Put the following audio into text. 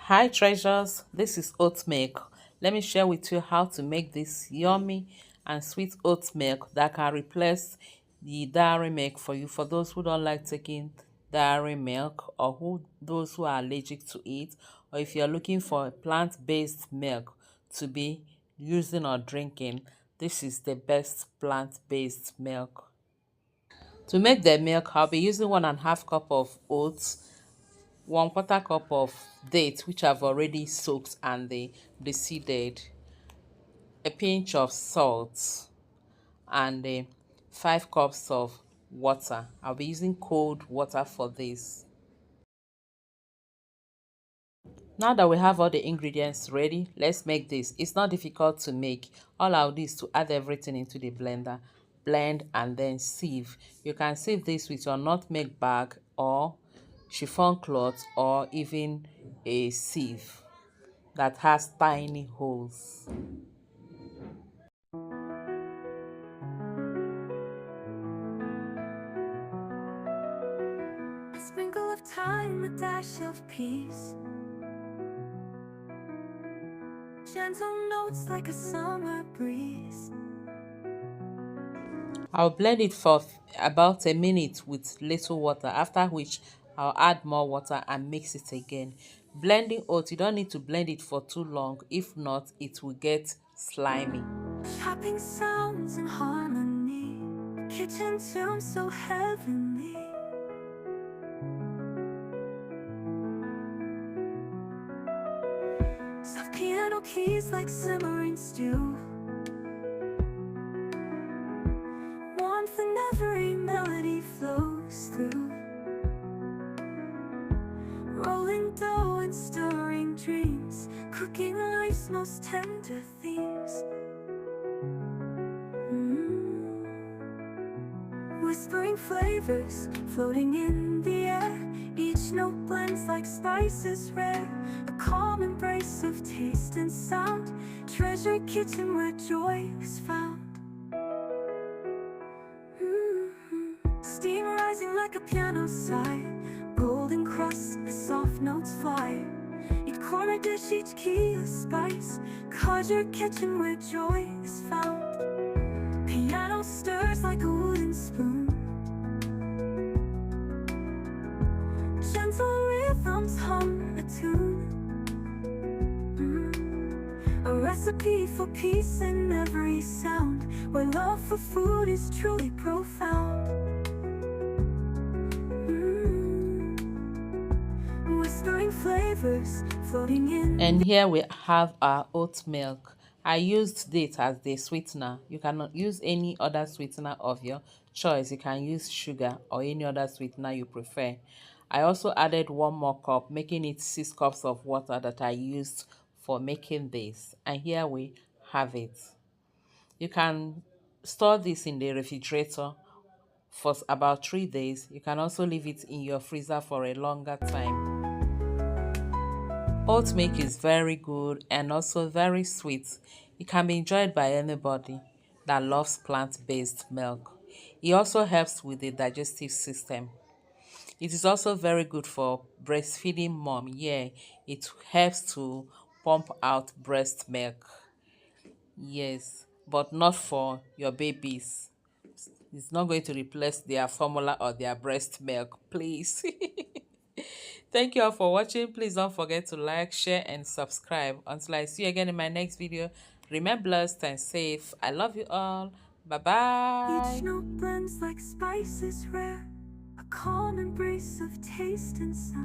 Hi treasures, this is oat milk. Let me share with you how to make this yummy and sweet oat milk that can replace the dairy milk for you. For those who don't like taking dairy milk, or those who are allergic to it, or if you're looking for plant-based milk to be using or drinking, this is the best plant-based milk. To make the milk, I'll be using 1.5 cup of oats, 1/4 cup of dates which I've already soaked and they seeded, a pinch of salt, and 5 cups of water. I'll be using cold water for this. Now that we have all the ingredients ready, let's make this. It's not difficult to make. All I'll do is to add everything into the blender, blend, and then sieve. You can sieve this with your nutmeg bag or chiffon cloth, or even a sieve that has tiny holes. A sprinkle of time, a dash of peace, gentle notes like a summer breeze. I'll blend it for about a minute with little water, after which I'll add more water and mix it again. Blending oats, you don't need to blend it for too long. If not, it will get slimy. Chopping sounds in harmony, kitchen tune so heavenly. Soft piano keys like simmering stew, warmth in every melody flows through. Rolling dough and stirring dreams, cooking life's most tender themes. Whispering flavors floating in the air, each note blends like spices rare. A calm embrace of taste and sound, treasure kitchen where joy is found. Steam rising like a piano sigh, golden crust, the soft notes fly. Each corner dish, each key a spice, cause your kitchen where joy is found. Piano stirs like a wooden spoon, gentle rhythms hum a tune. A recipe for peace in every sound, where love for food is truly profound. Whispering flavors floating in. And here we have our oat milk. I used date as the sweetener. You cannot use any other sweetener of your choice. You can use sugar or any other sweetener you prefer. I also added 1 more cup, making it 6 cups of water that I used for making this. And here we have it. You can store this in the refrigerator for about 3 days. You can also leave it in your freezer for a longer time. Oat milk is very good and also very sweet. It can be enjoyed by anybody that loves plant-based milk. It also helps with the digestive system. It is also very good for breastfeeding mom. Yeah, it helps to pump out breast milk. Yes, but not for your babies. It's not going to replace their formula or their breast milk, please. Thank you all for watching. Please don't forget to like, share, and subscribe. Until I see you again in my next video, remain blessed and safe. I love you all. Bye bye. Each note blends like spices rare, a calm embrace of taste and sound.